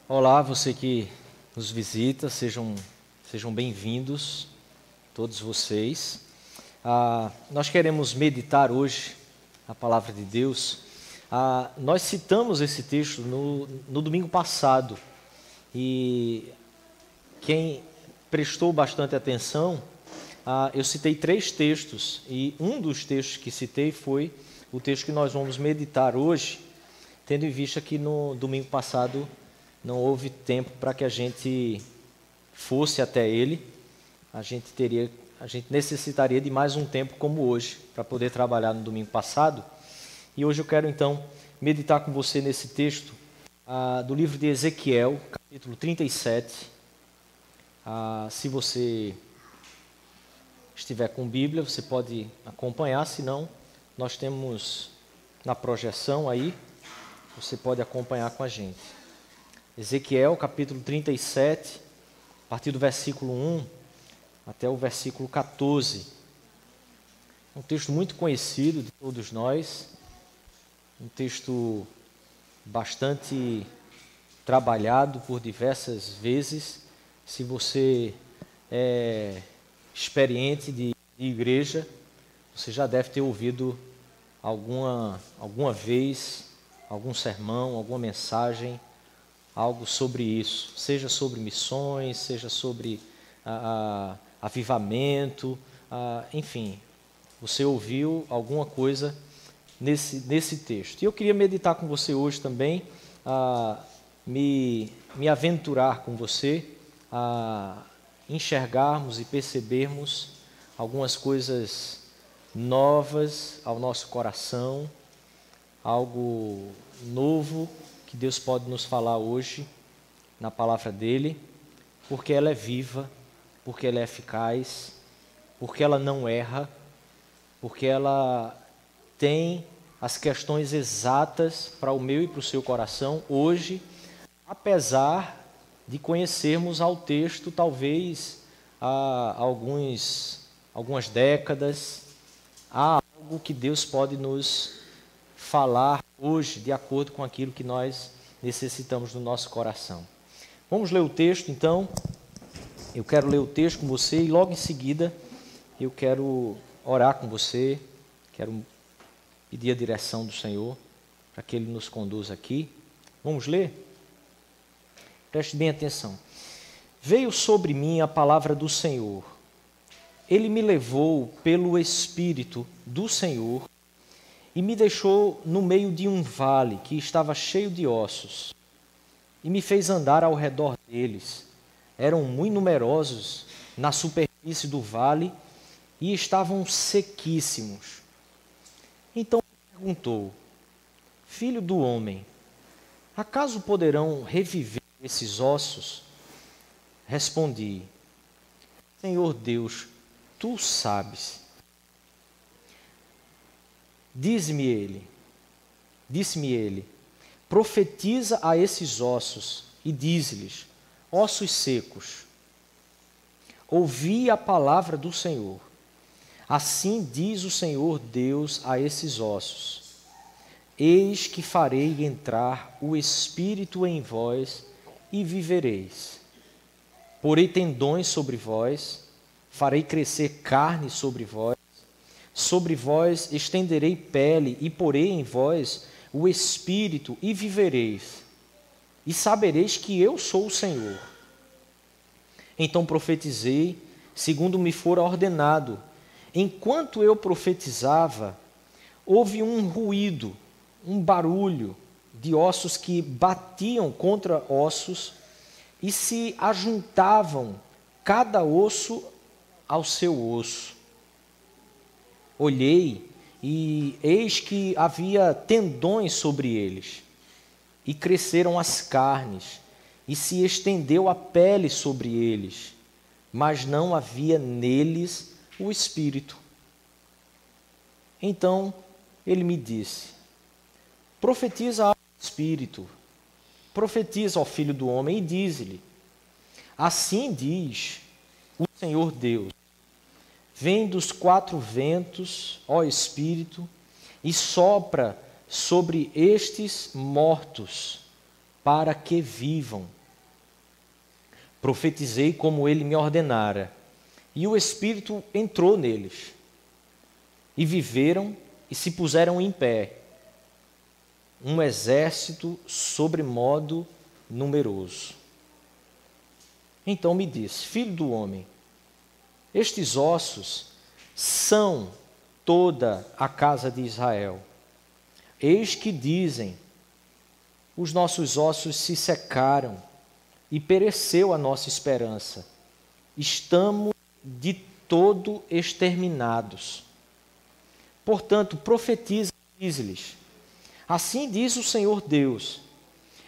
Olá, você que nos visita, sejam bem-vindos, todos vocês. Nós queremos meditar hoje a palavra de Deus. Nós citamos esse texto no domingo passado e quem prestou bastante atenção, eu citei 3 textos e um dos textos que citei foi o texto que nós vamos meditar hoje, tendo em vista que no domingo passado não houve tempo para que a gente fosse até ele. A gente necessitaria de mais um tempo como hoje para poder trabalhar no domingo passado. E hoje eu quero então meditar com você nesse texto do livro de Ezequiel, capítulo 37. Se você estiver com Bíblia, você pode acompanhar, se não, nós temos na projeção aí, você pode acompanhar com a gente. Ezequiel, capítulo 37, a partir do versículo 1 até o versículo 14. Um texto muito conhecido de todos nós, um texto bastante trabalhado por diversas vezes. Se você é experiente de igreja, você já deve ter ouvido alguma vez, algum sermão, alguma mensagem, algo sobre isso, seja sobre missões, seja sobre avivamento, enfim, você ouviu alguma coisa nesse texto. E eu queria meditar com você hoje também, me aventurar com você, a enxergarmos e percebermos algumas coisas novas ao nosso coração, algo novo que Deus pode nos falar hoje na palavra dele, porque ela é viva, porque ela é eficaz, porque ela não erra, porque ela tem as questões exatas para o meu e para o seu coração hoje, apesar de conhecermos ao texto talvez há algumas décadas. Há algo que Deus pode nos falar hoje, de acordo com aquilo que nós necessitamos no nosso coração. Vamos ler o texto, então. Eu quero ler o texto com você e logo em seguida eu quero orar com você, quero pedir a direção do Senhor para que Ele nos conduza aqui. Vamos ler? Preste bem atenção. Veio sobre mim a palavra do Senhor. Ele me levou pelo Espírito do Senhor e me deixou no meio de um vale que estava cheio de ossos, e me fez andar ao redor deles. Eram muito numerosos na superfície do vale e estavam sequíssimos. Então perguntou: Filho do homem, acaso poderão reviver esses ossos? Respondi: Senhor Deus, tu sabes. Disse-me ele, profetiza a esses ossos e diz-lhes: ossos secos, ouvi a palavra do Senhor. Assim diz o Senhor Deus a esses ossos: eis que farei entrar o Espírito em vós e vivereis. Porei tendões sobre vós, farei crescer carne sobre vós estenderei pele e porei em vós o Espírito e vivereis. E sabereis que eu sou o Senhor. Então profetizei, segundo me fora ordenado. Enquanto eu profetizava, houve um ruído, um barulho de ossos que batiam contra ossos e se ajuntavam, cada osso ao seu osso. Olhei e eis que havia tendões sobre eles, e cresceram as carnes, e se estendeu a pele sobre eles, mas não havia neles o Espírito. Então ele me disse: profetiza ao Espírito, profetiza ao Filho do Homem e diz-lhe: assim diz o Senhor Deus: vem dos 4 ventos, ó Espírito, e sopra sobre estes mortos, para que vivam. Profetizei como ele me ordenara, e o Espírito entrou neles. E viveram e se puseram em pé, um exército sobremodo numeroso. Então me disse: filho do homem, estes ossos são toda a casa de Israel. Eis que dizem: os nossos ossos se secaram e pereceu a nossa esperança. Estamos de todo exterminados. Portanto, profetiza e diz-lhes: assim diz o Senhor Deus: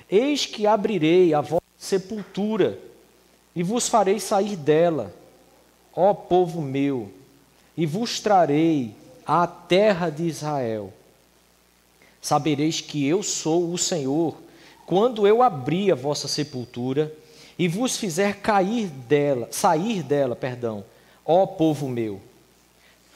eis que abrirei a vossa sepultura e vos farei sair dela, ó povo meu, e vos trarei à terra de Israel. Sabereis que eu sou o Senhor, quando eu abrir a vossa sepultura e vos fizer sair dela, ó povo meu.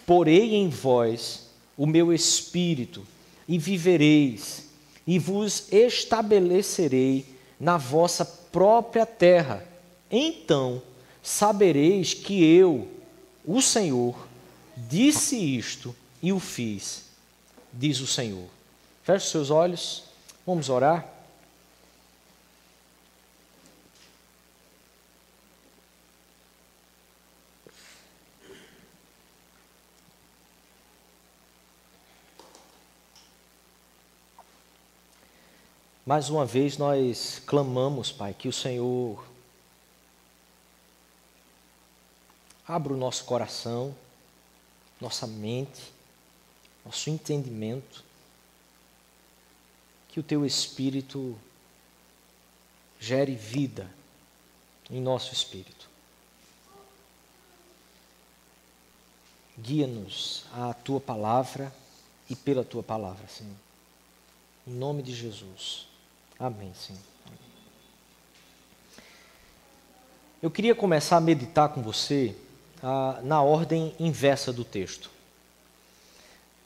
Porei em vós o meu espírito, e vivereis, e vos estabelecerei na vossa própria terra. Então sabereis que eu, o Senhor, disse isto e o fiz, diz o Senhor. Feche os seus olhos, vamos orar. Mais uma vez nós clamamos, Pai, que o Senhor abra o nosso coração, nossa mente, nosso entendimento, que o Teu Espírito gere vida em nosso espírito. Guia-nos à Tua Palavra e pela Tua Palavra, Senhor. Em nome de Jesus. Amém, Senhor. Eu queria começar a meditar com você na ordem inversa do texto.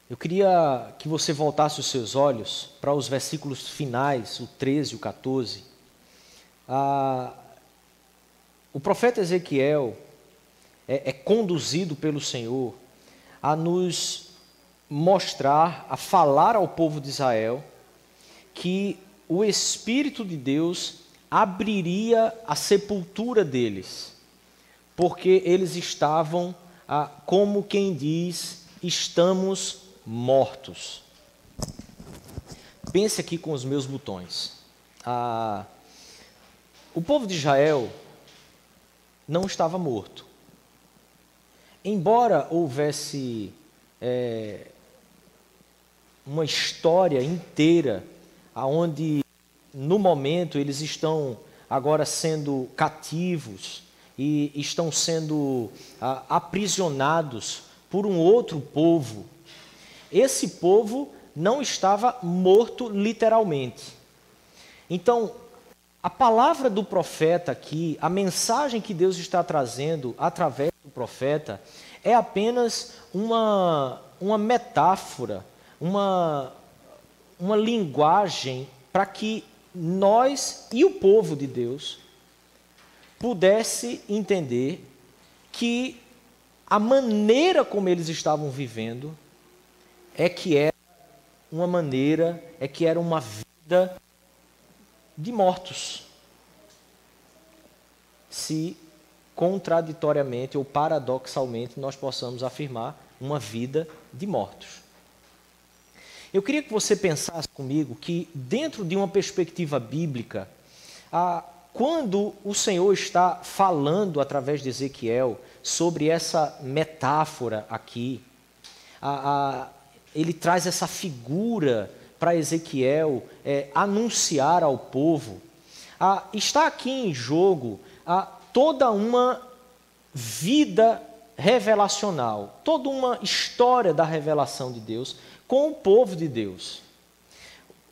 Eu queria que você voltasse os seus olhos para os versículos finais, o 13 e o 14. O profeta Ezequiel é conduzido pelo Senhor a nos mostrar, a falar ao povo de Israel que o Espírito de Deus abriria a sepultura deles, porque eles estavam, como quem diz, estamos mortos. Pense aqui com os meus botões. O povo de Israel não estava morto. Embora houvesse uma história inteira onde, no momento, eles estão agora sendo cativos e estão sendo aprisionados por um outro povo. Esse povo não estava morto literalmente. Então, a palavra do profeta aqui, a mensagem que Deus está trazendo através do profeta, é apenas uma metáfora, uma linguagem para que nós e o povo de Deus pudesse entender que a maneira como eles estavam vivendo que era uma vida de mortos, se contraditoriamente ou paradoxalmente nós possamos afirmar uma vida de mortos. Eu queria que você pensasse comigo que, dentro de uma perspectiva bíblica, quando o Senhor está falando através de Ezequiel sobre essa metáfora aqui, ele traz essa figura para Ezequiel anunciar ao povo. Está aqui em jogo toda uma vida revelacional, toda uma história da revelação de Deus com o povo de Deus.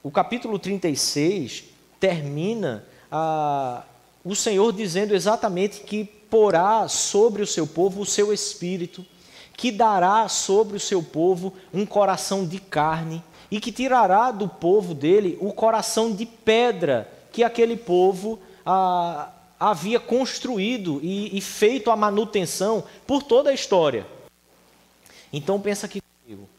O capítulo 36 termina o Senhor dizendo exatamente que porá sobre o seu povo o seu espírito, que dará sobre o seu povo um coração de carne e que tirará do povo dele o coração de pedra que que aquele povo havia construído e feito a manutenção por toda a história. Então pensa aqui comigo.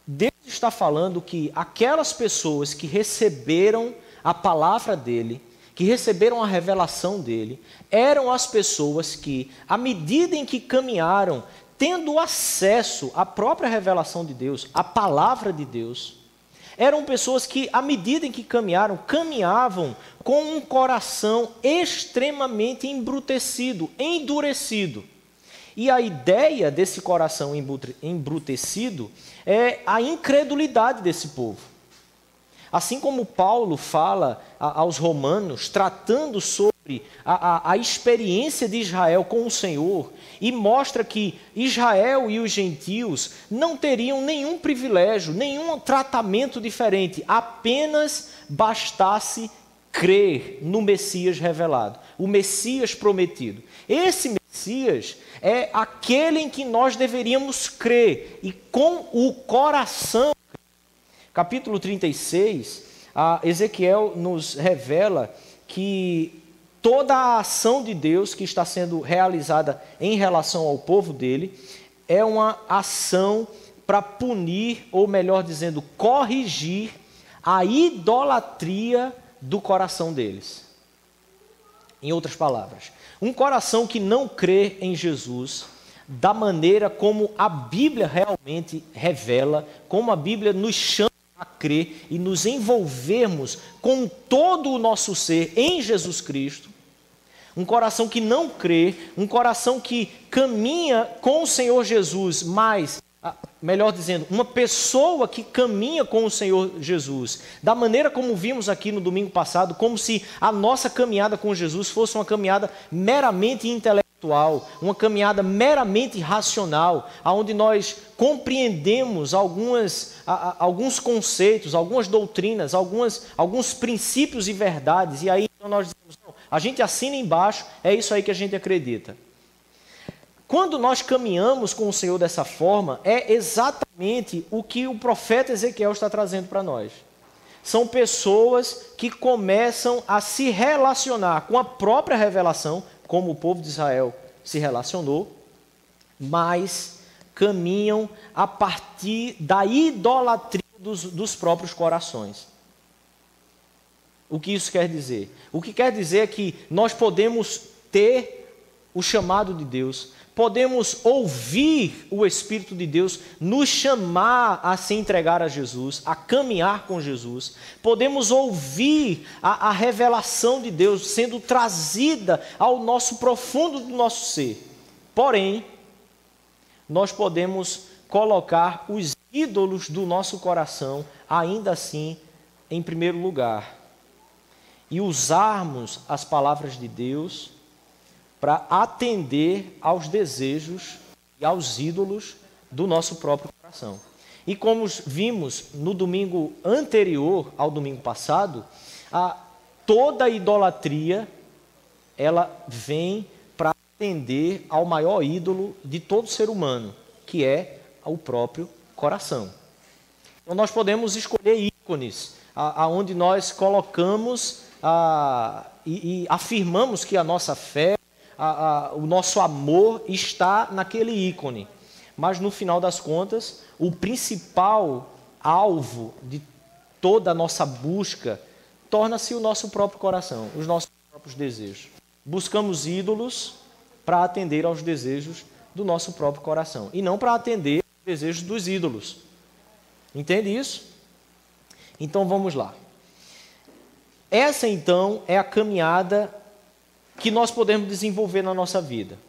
Deus está falando que aquelas pessoas que receberam a palavra dele, que receberam a revelação dele, eram as pessoas que, à medida em que caminharam, tendo acesso à própria revelação de Deus, à palavra de Deus, eram pessoas que, à medida em que caminhavam com um coração extremamente embrutecido, endurecido. E a ideia desse coração embrutecido é a incredulidade desse povo. Assim como Paulo fala aos romanos, tratando sobre a experiência de Israel com o Senhor, e mostra que Israel e os gentios não teriam nenhum privilégio, nenhum tratamento diferente, apenas bastasse crer no Messias revelado, o Messias prometido. Esse Messias é aquele em que nós deveríamos crer, e com o coração. Capítulo 36, Ezequiel nos revela que toda a ação de Deus que está sendo realizada em relação ao povo dele é uma ação para punir, ou melhor dizendo, corrigir a idolatria do coração deles. Em outras palavras, um coração que não crê em Jesus da maneira como a Bíblia realmente revela, como a Bíblia nos chama a crer e nos envolvermos com todo o nosso ser em Jesus Cristo, um coração que não crê, um coração que caminha com o Senhor Jesus, mas, melhor dizendo, uma pessoa que caminha com o Senhor Jesus, da maneira como vimos aqui no domingo passado, como se a nossa caminhada com Jesus fosse uma caminhada meramente intelectual, uma caminhada meramente racional, onde nós compreendemos alguns conceitos, algumas doutrinas, alguns princípios e verdades, e aí então nós dizemos, não, a gente assina embaixo, é isso aí que a gente acredita. Quando nós caminhamos com o Senhor dessa forma, é exatamente o que o profeta Ezequiel está trazendo para nós. São pessoas que começam a se relacionar com a própria revelação, como o povo de Israel se relacionou, mas caminham a partir da idolatria dos próprios corações. O que isso quer dizer? O que quer dizer é que nós podemos ter o chamado de Deus, podemos ouvir o Espírito de Deus nos chamar a se entregar a Jesus, a caminhar com Jesus. Podemos ouvir a revelação de Deus sendo trazida ao nosso profundo do nosso ser. Porém, nós podemos colocar os ídolos do nosso coração, ainda assim, em primeiro lugar. E usarmos as palavras de Deus para atender aos desejos e aos ídolos do nosso próprio coração. E como vimos no domingo anterior ao domingo passado, toda idolatria, ela vem para atender ao maior ídolo de todo ser humano, que é o próprio coração. Então nós podemos escolher ícones, aonde nós colocamos e afirmamos que a nossa fé, o nosso amor está naquele ícone, mas no final das contas, o principal alvo de toda a nossa busca torna-se o nosso próprio coração, os nossos próprios desejos. Buscamos ídolos para atender aos desejos do nosso próprio coração e não para atender aos desejos dos ídolos. Entende isso? Então vamos lá. Essa então é a caminhada que nós podemos desenvolver na nossa vida.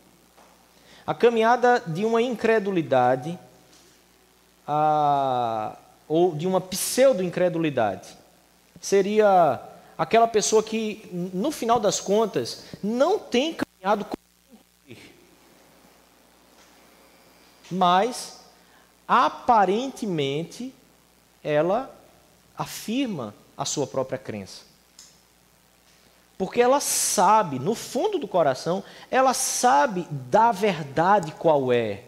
A caminhada de uma incredulidade, ou de uma pseudo-incredulidade. Seria aquela pessoa que, no final das contas, não tem caminhado com Deus, mas, aparentemente, ela afirma a sua própria crença. Porque ela sabe, no fundo do coração, ela sabe da verdade qual é.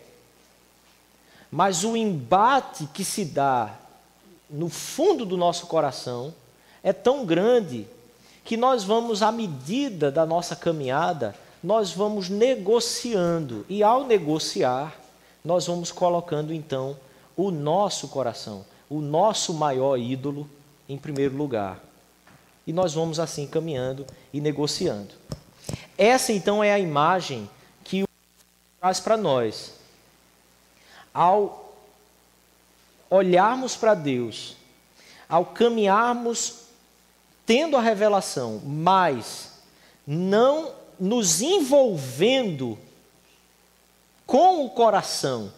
Mas o embate que se dá no fundo do nosso coração é tão grande que nós vamos, à medida da nossa caminhada, nós vamos negociando. E ao negociar, nós vamos colocando então o nosso coração, o nosso maior ídolo em primeiro lugar. E nós vamos assim caminhando e negociando. Essa então é a imagem que o traz para nós. Ao olharmos para Deus, ao caminharmos tendo a revelação, mas não nos envolvendo com o coração,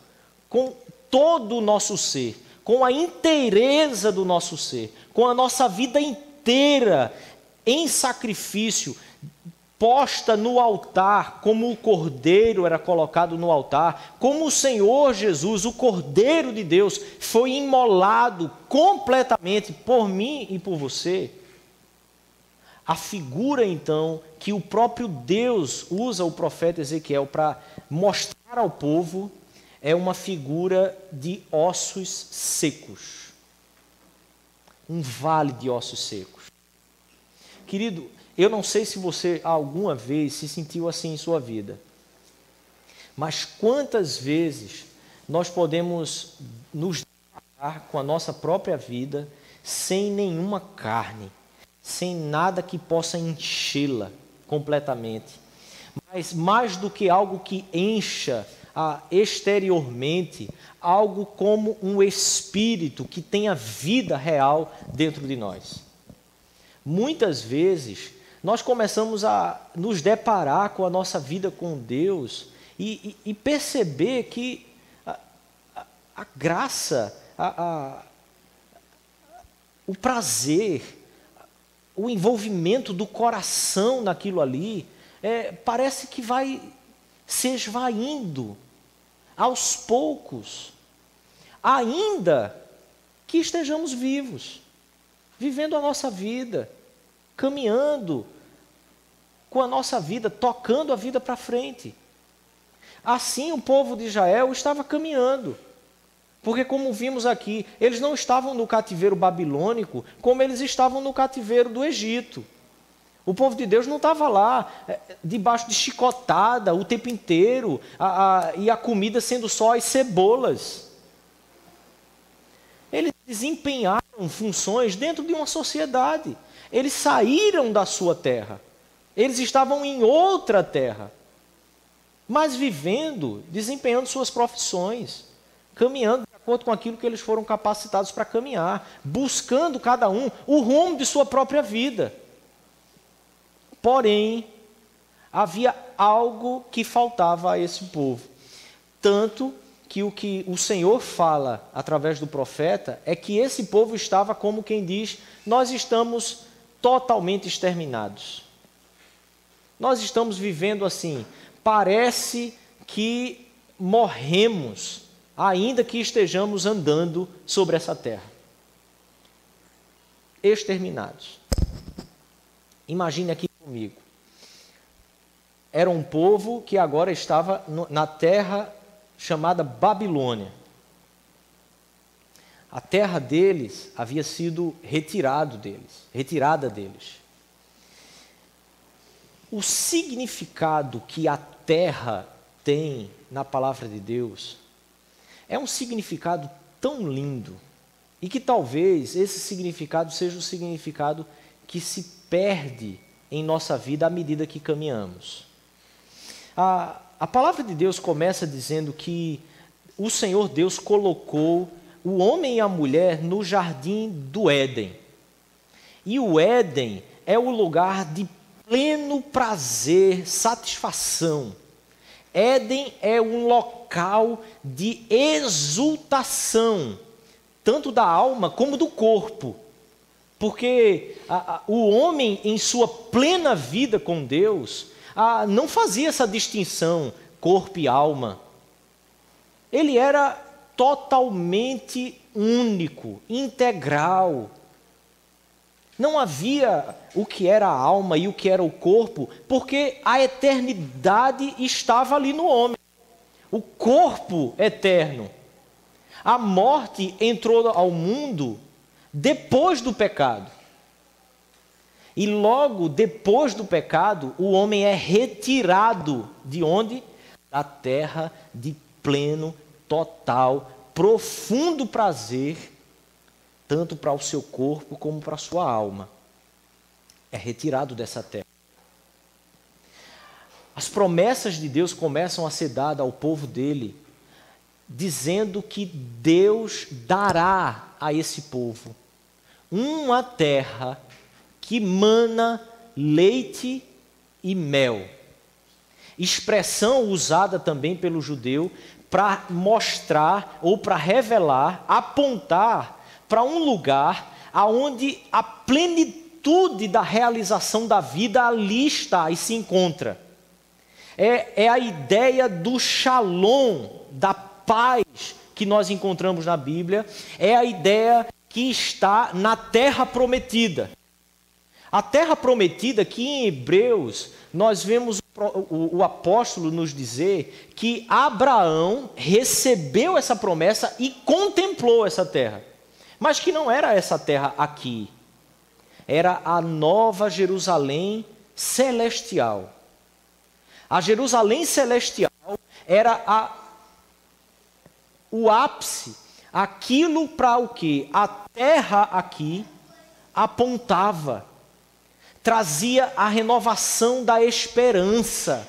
com todo o nosso ser, com a inteireza do nosso ser, com a nossa vida inteira em sacrifício, posta no altar, como o Cordeiro era colocado no altar, como o Senhor Jesus, o Cordeiro de Deus, foi imolado completamente por mim e por você. A figura, então, que o próprio Deus usa o profeta Ezequiel para mostrar ao povo, é uma figura de ossos secos. Um vale de ossos secos. Querido, eu não sei se você alguma vez se sentiu assim em sua vida, mas quantas vezes nós podemos nos deparar com a nossa própria vida sem nenhuma carne, sem nada que possa enchê-la completamente, mas mais do que algo que encha exteriormente, algo como um espírito que tenha vida real dentro de nós. Muitas vezes nós começamos a nos deparar com a nossa vida com Deus e perceber que a graça, o prazer, o envolvimento do coração naquilo ali, parece que vai se esvaindo aos poucos, ainda que estejamos vivos, vivendo a nossa vida, caminhando com a nossa vida, tocando a vida para frente. Assim o povo de Israel estava caminhando. Porque, como vimos aqui, eles não estavam no cativeiro babilônico como eles estavam no cativeiro do Egito. O povo de Deus não estava lá debaixo de chicotada o tempo inteiro e a comida sendo só as cebolas. Eles desempenharam funções dentro de uma sociedade. Eles saíram da sua terra. Eles estavam em outra terra, mas vivendo, desempenhando suas profissões, caminhando de acordo com aquilo que eles foram capacitados para caminhar, buscando cada um o rumo de sua própria vida. Porém, havia algo que faltava a esse povo. Tanto que o Senhor fala através do profeta é que esse povo estava como quem diz: nós estamos totalmente exterminados. Nós estamos vivendo assim, parece que morremos, ainda que estejamos andando sobre essa terra. Exterminados. Imagine aqui comigo. Era um povo que agora estava na terra chamada Babilônia. A terra deles havia sido retirada deles. O significado que a terra tem na palavra de Deus é um significado tão lindo e que talvez esse significado seja o significado que se perde em nossa vida à medida que caminhamos. A palavra de Deus começa dizendo que o Senhor Deus colocou o homem e a mulher no jardim do Éden. E o Éden é o lugar de pleno prazer, satisfação. Éden é um local de exultação, tanto da alma como do corpo. Porque o homem, em sua plena vida com Deus, não fazia essa distinção corpo e alma. Ele era totalmente único, integral. Não havia o que era a alma e o que era o corpo, porque a eternidade estava ali no homem. O corpo eterno. A morte entrou ao mundo depois do pecado. E logo depois do pecado, o homem é retirado de onde? Da terra de pleno, total, profundo prazer, tanto para o seu corpo como para a sua alma. É retirado dessa terra. As promessas de Deus começam a ser dadas ao povo dele, dizendo que Deus dará a esse povo uma terra que mana leite e mel. Expressão usada também pelo judeu para mostrar ou para revelar, apontar para um lugar aonde a plenitude da realização da vida ali está e se encontra. É a ideia do shalom, da paz que nós encontramos na Bíblia, é a ideia que está na terra prometida. A terra prometida que em Hebreus nós vemos o apóstolo nos dizer que Abraão recebeu essa promessa e contemplou essa terra. Mas que não era essa terra aqui. Era a nova Jerusalém celestial. A Jerusalém celestial era o ápice, aquilo para o que a terra aqui apontava. Trazia a renovação da esperança,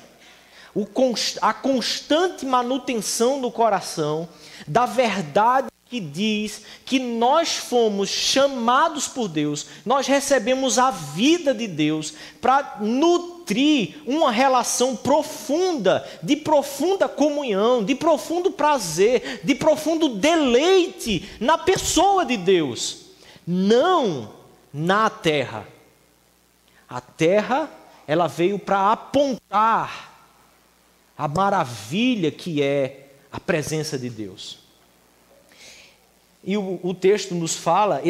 a constante manutenção no coração da verdade que diz que nós fomos chamados por Deus, nós recebemos a vida de Deus para nutrir uma relação profunda, de profunda comunhão, de profundo prazer, de profundo deleite na pessoa de Deus, não na terra. A terra, ela veio para apontar a maravilha que é a presença de Deus. E o texto nos fala,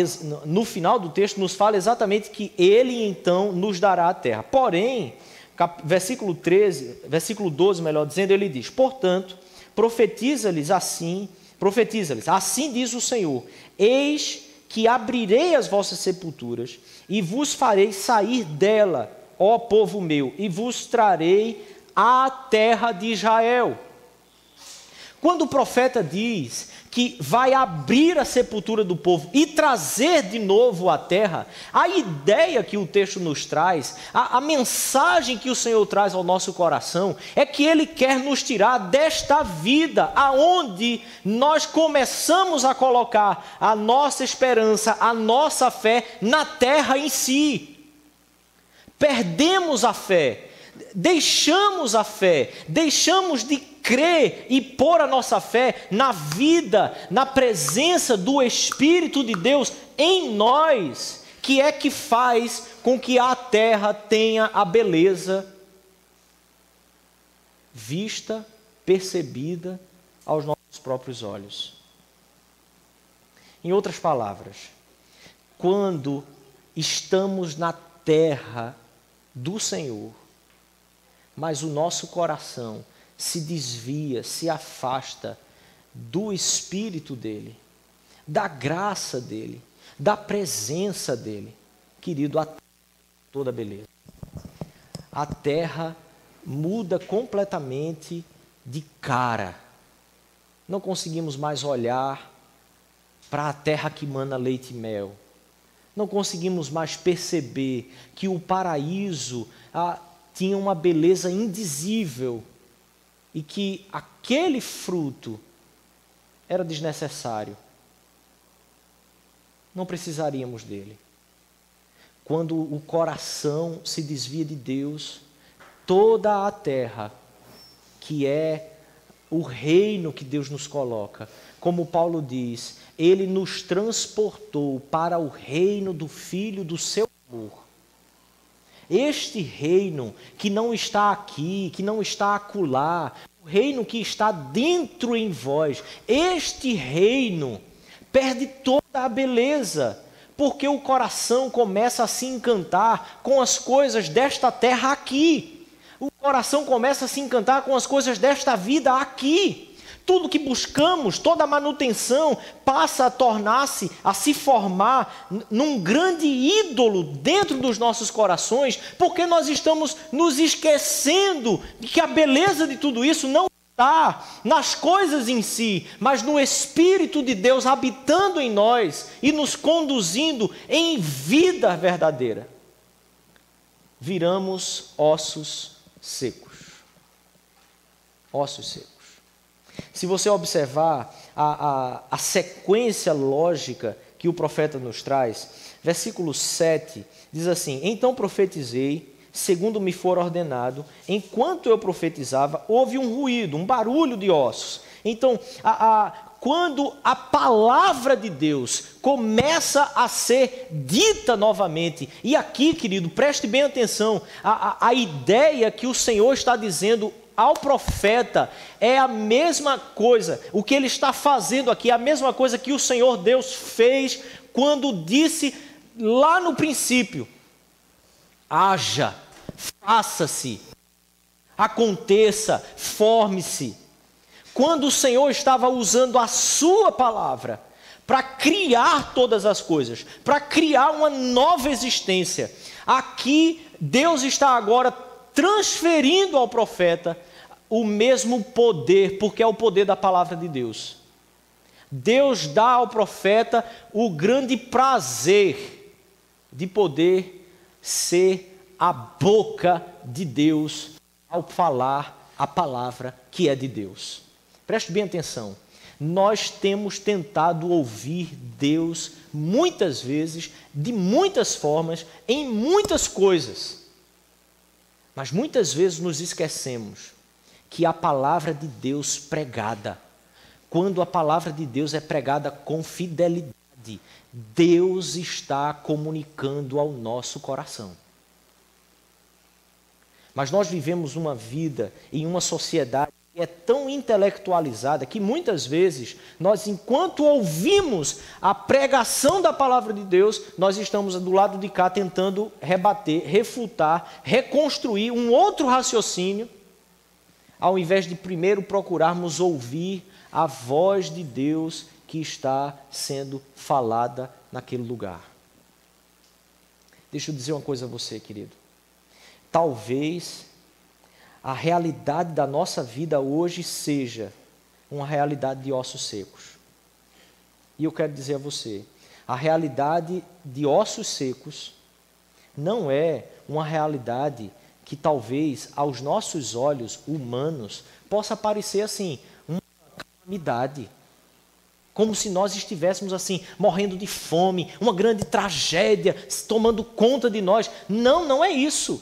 no final do texto nos fala exatamente que ele então nos dará a terra. Porém, versículo 12, melhor dizendo, ele diz: portanto, profetiza-lhes, assim diz o Senhor, eis que abrirei as vossas sepulturas e vos farei sair dela, ó povo meu, e vos trarei à terra de Israel. Quando o profeta diz que vai abrir a sepultura do povo e trazer de novo a terra, a ideia que o texto nos traz, a mensagem que o Senhor traz ao nosso coração, é que Ele quer nos tirar desta vida, aonde nós começamos a colocar a nossa esperança, a nossa fé na terra em si. Perdemos a fé, deixamos a fé, deixamos de crer e pôr a nossa fé na vida, na presença do Espírito de Deus em nós, que é que faz com que a terra tenha a beleza vista, percebida aos nossos próprios olhos. Em outras palavras, quando estamos na terra do Senhor, mas o nosso coração se desvia, se afasta do Espírito dEle, da graça dEle, da presença dEle. Querido, a terra, toda beleza. A terra muda completamente de cara. Não conseguimos mais olhar para a terra que mana leite e mel. Não conseguimos mais perceber que o paraíso tinha uma beleza indizível e que aquele fruto era desnecessário. Não precisaríamos dele. Quando o coração se desvia de Deus, toda a terra, que é o reino que Deus nos coloca, como Paulo diz, Ele nos transportou para o reino do Filho do seu amor. Este reino que não está aqui, que não está acolá, o reino que está dentro em vós, este reino perde toda a beleza, porque o coração começa a se encantar com as coisas desta terra aqui. O coração começa a se encantar com as coisas desta vida aqui. tudo que buscamos, toda a manutenção, passa a tornar-se, a se formar num grande ídolo dentro dos nossos corações, porque nós estamos nos esquecendo de que a beleza de tudo isso não está nas coisas em si, mas no Espírito de Deus habitando em nós e nos conduzindo em vida verdadeira. Viramos ossos secos. Ossos secos. Se você observar a sequência lógica que o profeta nos traz, versículo 7 diz assim: então profetizei, segundo me for ordenado, enquanto eu profetizava, houve um ruído, um barulho de ossos. Então, quando a palavra de Deus começa a ser dita novamente, e aqui, querido, preste bem atenção, a ideia que o Senhor está dizendo ao profeta é a mesma coisa, o que ele está fazendo aqui é a mesma coisa que o Senhor Deus fez quando disse lá no princípio: haja, faça-se, aconteça, forme-se. Quando o Senhor estava usando a sua palavra para criar todas as coisas, para criar uma nova existência, aqui Deus está agora transferindo ao profeta o mesmo poder, porque é o poder da palavra de Deus. Deus dá ao profeta o grande prazer de poder ser a boca de Deus ao falar a palavra que é de Deus. Preste bem atenção. Nós temos tentado ouvir Deus muitas vezes, de muitas formas, em muitas coisas. Mas muitas vezes nos esquecemos que a palavra de Deus pregada, quando a palavra de Deus é pregada com fidelidade, Deus está comunicando ao nosso coração. Mas nós vivemos uma vida em uma sociedade que é tão intelectualizada que muitas vezes nós, enquanto ouvimos a pregação da palavra de Deus, nós estamos do lado de cá tentando rebater, refutar, reconstruir um outro raciocínio, ao invés de primeiro procurarmos ouvir a voz de Deus que está sendo falada naquele lugar. Deixa eu dizer uma coisa a você, querido. Talvez a realidade da nossa vida hoje seja uma realidade de ossos secos. E eu quero dizer a você, a realidade de ossos secos não é uma realidade que talvez aos nossos olhos humanos possa parecer assim, uma calamidade. Como se nós estivéssemos assim, morrendo de fome, uma grande tragédia tomando conta de nós. Não, não é isso.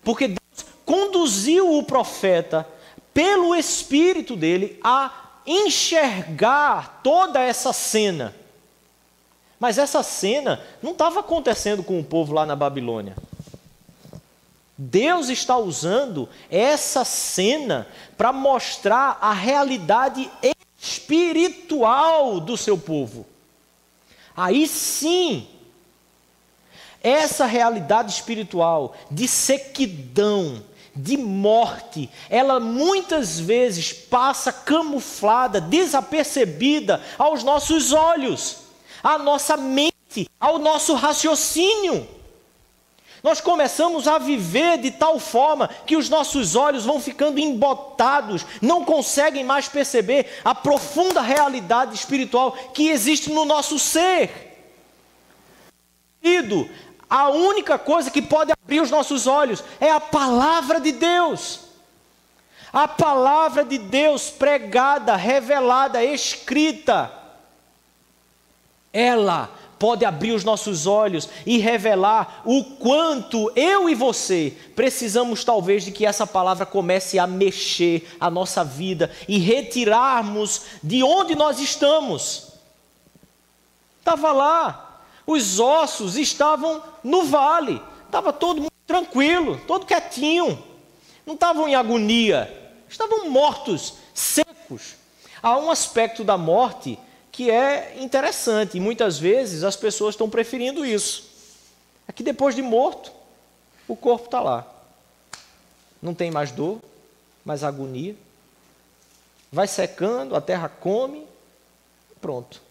Porque Deus conduziu o profeta, pelo Espírito dele, a enxergar toda essa cena. Mas essa cena não estava acontecendo com o povo lá na Babilônia. Deus está usando essa cena para mostrar a realidade espiritual do seu povo. Aí sim, essa realidade espiritual de sequidão, de morte, ela muitas vezes passa camuflada, desapercebida aos nossos olhos, à nossa mente, ao nosso raciocínio. Nós começamos a viver de tal forma que os nossos olhos vão ficando embotados, não conseguem mais perceber a profunda realidade espiritual que existe no nosso ser. A única coisa que pode abrir os nossos olhos é a palavra de Deus. A palavra de Deus pregada, revelada, escrita. Ela pode abrir os nossos olhos e revelar o quanto eu e você precisamos talvez de que essa palavra comece a mexer a nossa vida e retirarmos de onde nós estamos. Estava lá, os ossos estavam no vale, estava todo mundo tranquilo, todo quietinho, não estavam em agonia, estavam mortos, secos. Há um aspecto da morte que é interessante, e muitas vezes as pessoas estão preferindo isso. É que depois de morto, o corpo está lá. Não tem mais dor, mais agonia. vai secando, a terra come, pronto.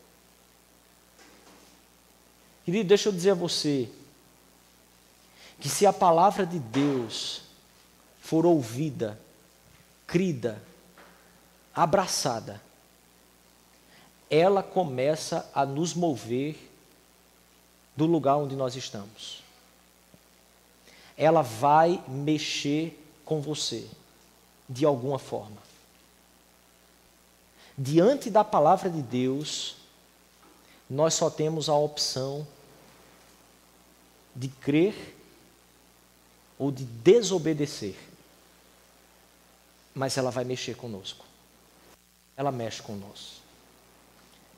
Querido, deixa eu dizer a você, que se a palavra de Deus for ouvida, crida, abraçada, ela começa a nos mover do lugar onde nós estamos. Ela vai mexer com você, de alguma forma. Diante da palavra de Deus, nós só temos a opção de crer ou de desobedecer. Mas ela vai mexer conosco. Ela mexe conosco.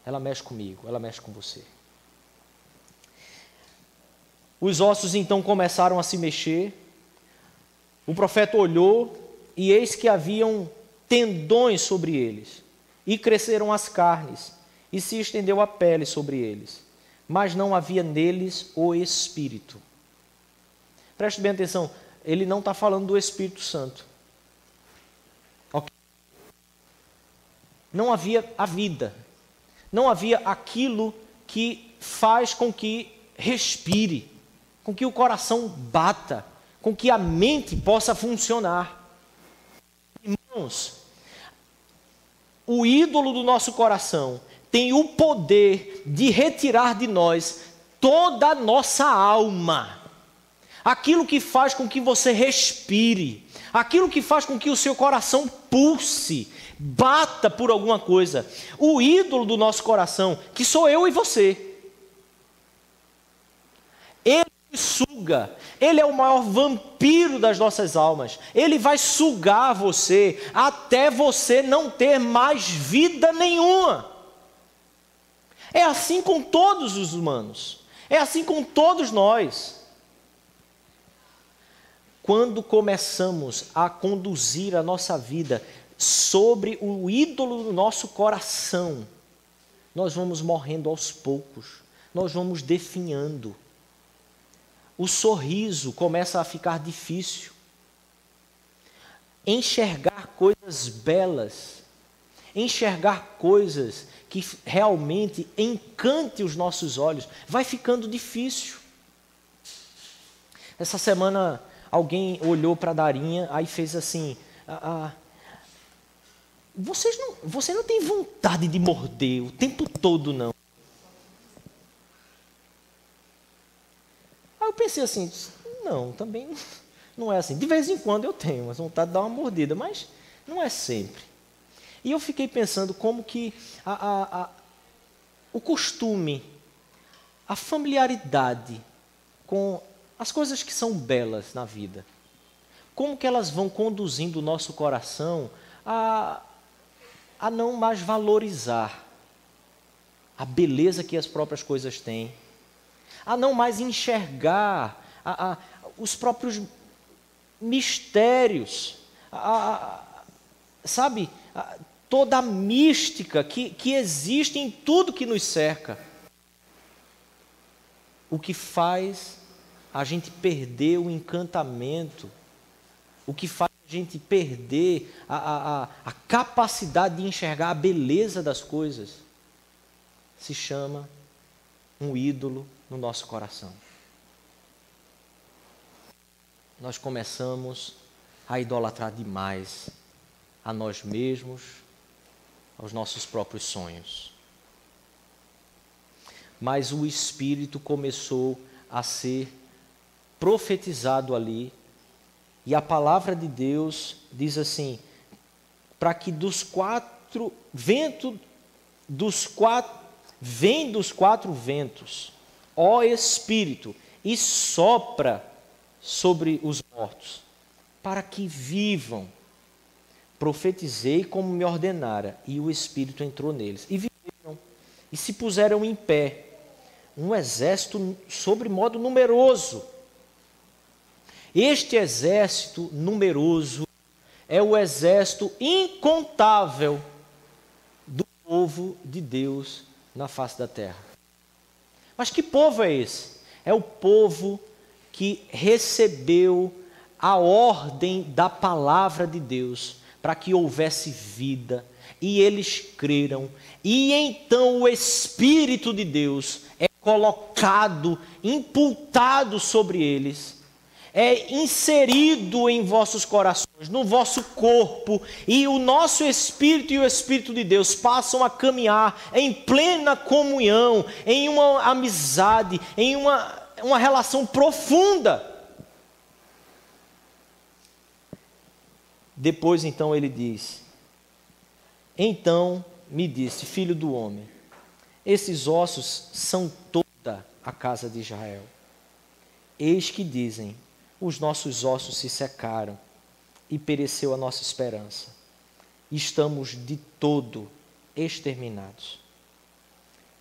Ela mexe comigo, ela mexe com você. Os ossos então começaram a se mexer. O profeta olhou e eis que haviam tendões sobre eles. E cresceram as carnes e se estendeu a pele sobre eles. Mas não havia neles o Espírito. Preste bem atenção, ele não está falando do Espírito Santo. Okay. Não havia a vida. Não havia aquilo que faz com que respire, com que o coração bata, com que a mente possa funcionar. Irmãos, o ídolo do nosso coração tem o poder de retirar de nós toda a nossa alma. Aquilo que faz com que você respire, aquilo que faz com que o seu coração pulse, bata por alguma coisa. O ídolo do nosso coração, que sou eu e você. Ele suga, ele é o maior vampiro das nossas almas. Ele vai sugar você até você não ter mais vida nenhuma. É assim com todos os humanos, é assim com todos nós. Quando começamos a conduzir a nossa vida sobre o ídolo do nosso coração, nós vamos morrendo aos poucos, nós vamos definhando. O sorriso começa a ficar difícil. Enxergar coisas belas, enxergar coisas que realmente encantem os nossos olhos, vai ficando difícil. Essa semana alguém olhou para a Darinha, aí fez assim, você não tem vontade de morder o tempo todo, não? Aí eu pensei assim, não, também não é assim. De vez em quando eu tenho uma vontade de dar uma mordida, mas não é sempre. E eu fiquei pensando como que o costume, a familiaridade com as coisas que são belas na vida, como que elas vão conduzindo o nosso coração a não mais valorizar a beleza que as próprias coisas têm, a não mais enxergar os próprios mistérios, sabe, toda a mística que existe em tudo que nos cerca. O que faz a gente perder o encantamento, o que faz a gente perder a capacidade de enxergar a beleza das coisas, se chama um ídolo no nosso coração. Nós começamos a idolatrar demais a nós mesmos, aos nossos próprios sonhos. Mas o Espírito começou a ser profetizado ali, e a palavra de Deus diz assim, para que vem dos quatro ventos, ó Espírito, e sopra sobre os mortos, para que vivam. Profetizei como me ordenara, e o Espírito entrou neles, e viveram, e se puseram em pé, um exército sobremodo numeroso. Este exército numeroso é o exército incontável do povo de Deus na face da terra. Mas que povo é esse? É o povo que recebeu a ordem da palavra de Deus para que houvesse vida e eles creram. E então o Espírito de Deus é colocado, imputado sobre eles, é inserido em vossos corações, no vosso corpo, e o nosso Espírito e o Espírito de Deus passam a caminhar em plena comunhão, em uma amizade, em uma relação profunda. Depois então ele diz: então me disse, filho do homem, esses ossos são toda a casa de Israel. Eis que dizem, os nossos ossos se secaram e pereceu a nossa esperança. Estamos de todo exterminados.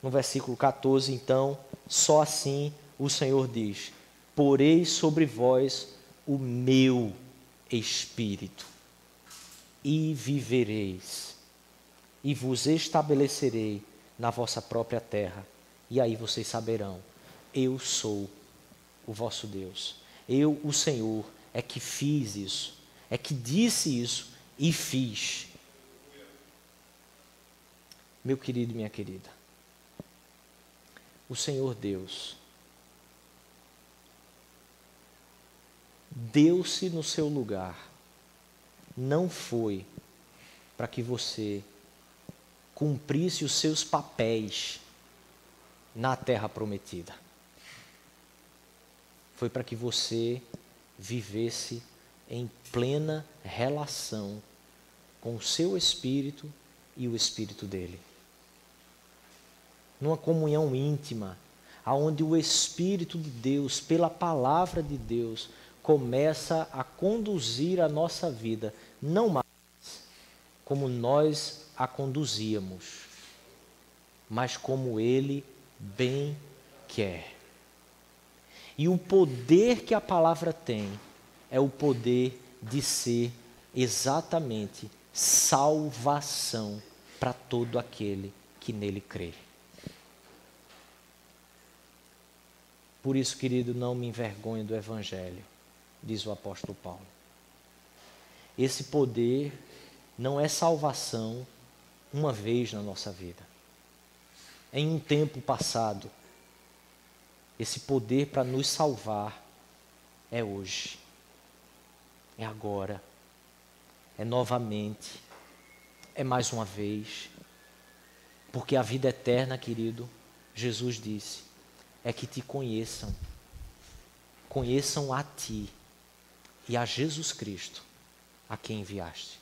No versículo 14, então, só assim o Senhor diz: porei sobre vós o meu Espírito, e vivereis, e vos estabelecerei na vossa própria terra, e aí vocês saberão, eu sou o vosso Deus. Eu, o Senhor, é que fiz isso, é que disse isso e fiz. Meu querido e minha querida, o Senhor Deus deu-se no seu lugar, não foi para que você cumprisse os seus papéis na terra prometida. Foi para que você vivesse em plena relação com o seu Espírito e o Espírito dele. Numa comunhão íntima, aonde o Espírito de Deus, pela palavra de Deus, começa a conduzir a nossa vida, não mais como nós a conduzíamos, mas como Ele bem quer. E o poder que a palavra tem é o poder de ser exatamente salvação para todo aquele que nele crê. Por isso, querido, não me envergonhe do Evangelho, diz o apóstolo Paulo. Esse poder não é salvação uma vez na nossa vida. Em um tempo passado, esse poder para nos salvar é hoje, é agora, é novamente, é mais uma vez. Porque a vida eterna, querido, Jesus disse, é que te conheçam a ti e a Jesus Cristo, a quem enviaste.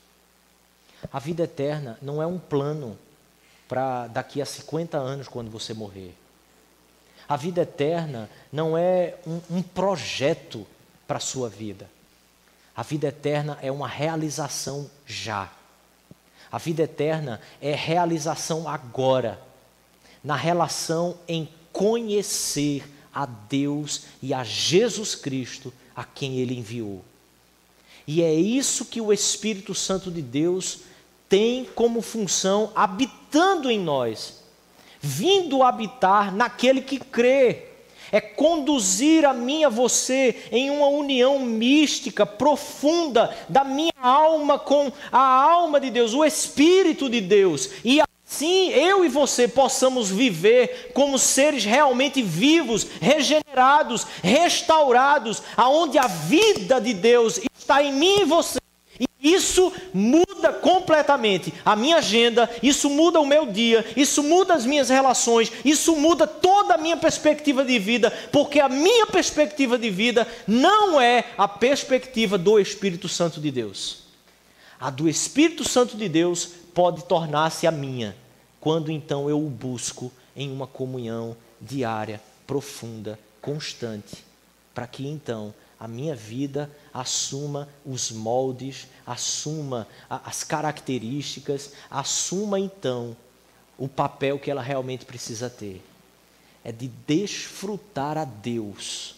A vida eterna não é um plano para daqui a 50 anos, quando você morrer. A vida eterna não é um projeto para a sua vida. A vida eterna é uma realização já. A vida eterna é realização agora, na relação em conhecer a Deus e a Jesus Cristo, a quem Ele enviou. E é isso que o Espírito Santo de Deus tem como função habitando em nós, vindo habitar naquele que crê. É conduzir a mim e a você em uma união mística, profunda, da minha alma com a alma de Deus, o Espírito de Deus. E assim eu e você possamos viver como seres realmente vivos, regenerados, restaurados, aonde a vida de Deus está em mim e você. E isso muda completamente a minha agenda, isso muda o meu dia, isso muda as minhas relações, isso muda toda a minha perspectiva de vida, porque a minha perspectiva de vida não é a perspectiva do Espírito Santo de Deus. A do Espírito Santo de Deus pode tornar-se a minha, quando então eu o busco em uma comunhão diária, profunda, constante, para que então a minha vida assuma os moldes, assuma as características, assuma então o papel que ela realmente precisa ter. É de desfrutar a Deus.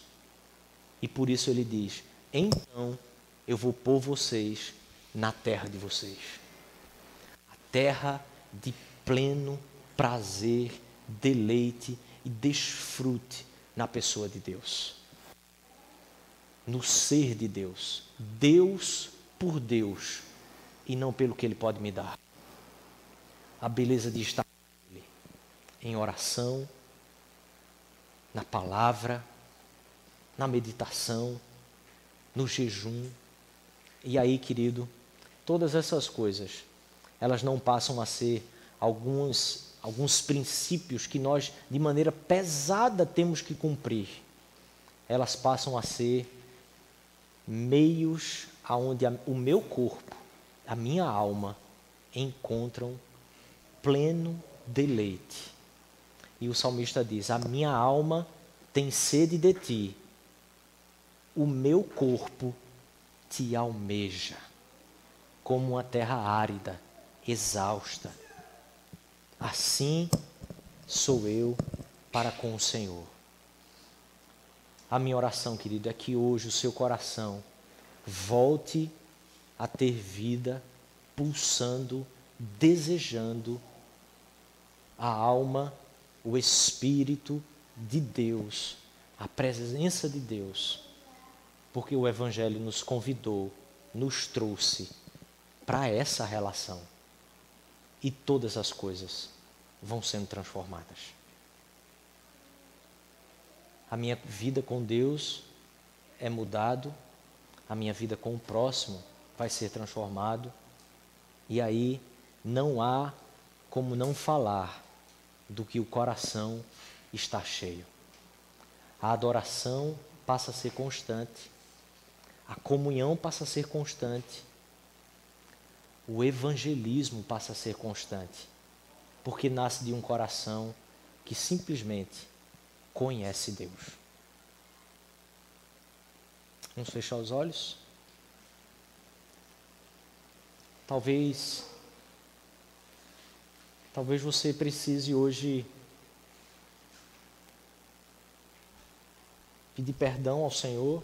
E por isso ele diz, então eu vou pôr vocês na terra de vocês. A terra de pleno prazer, deleite e desfrute na pessoa de Deus. No ser de Deus, Deus por Deus, e não pelo que Ele pode me dar. a beleza de estar com Ele, em oração, na palavra, na meditação, no jejum. E aí, querido, todas essas coisas, elas não passam a ser alguns princípios que nós, de maneira pesada, temos que cumprir. Elas passam a ser meios aonde o meu corpo, a minha alma, encontram pleno deleite. E o salmista diz: a minha alma tem sede de ti, o meu corpo te almeja, como uma terra árida, exausta. Assim sou eu para com o Senhor. A minha oração, querido, é que hoje o seu coração volte a ter vida, pulsando, desejando a alma, o Espírito de Deus, a presença de Deus, porque o Evangelho nos convidou, nos trouxe para essa relação. E todas as coisas vão sendo transformadas. A minha vida com Deus é mudado, a minha vida com o próximo vai ser transformado, e aí não há como não falar do que o coração está cheio. A adoração passa a ser constante, a comunhão passa a ser constante, o evangelismo passa a ser constante, porque nasce de um coração que simplesmente conhece Deus. Vamos fechar os olhos? Talvez você precise hoje pedir perdão ao Senhor.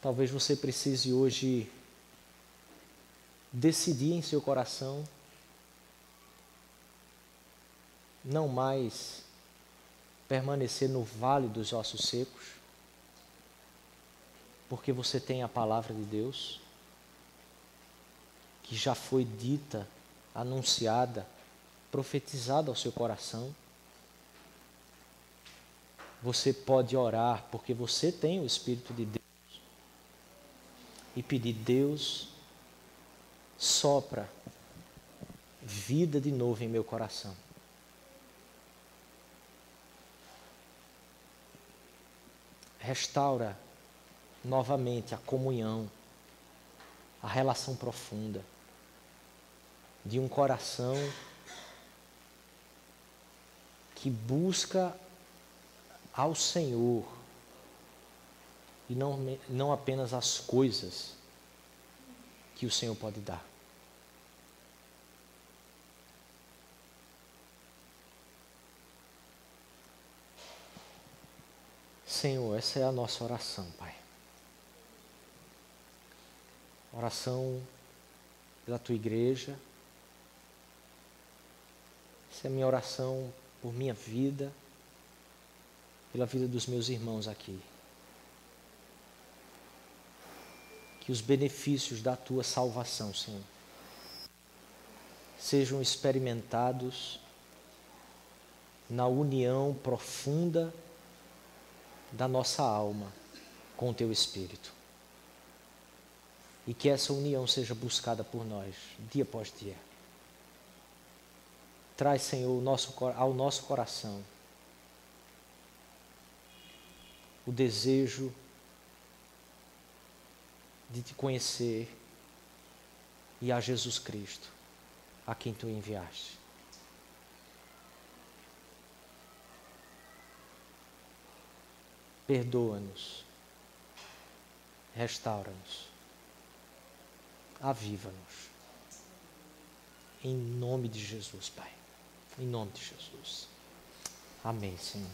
Talvez você precise hoje decidir em seu coração não mais permanecer no vale dos ossos secos, porque você tem a palavra de Deus, que já foi dita, anunciada, profetizada ao seu coração. Você pode orar, porque você tem o Espírito de Deus, e pedir: Deus, sopra vida de novo em meu coração. Restaura novamente a comunhão, a relação profunda de um coração que busca ao Senhor e não apenas as coisas que o Senhor pode dar. Senhor, essa é a nossa oração, Pai. Oração pela Tua igreja. Essa é a minha oração por minha vida, pela vida dos meus irmãos aqui. Que os benefícios da Tua salvação, Senhor, sejam experimentados na união profunda da nossa alma com o Teu Espírito. E que essa união seja buscada por nós, dia após dia. Traz, Senhor, ao nosso coração o desejo de Te conhecer e a Jesus Cristo, a quem Tu enviaste. Perdoa-nos, restaura-nos, aviva-nos. Em nome de Jesus, Pai. Em nome de Jesus. Amém, Senhor.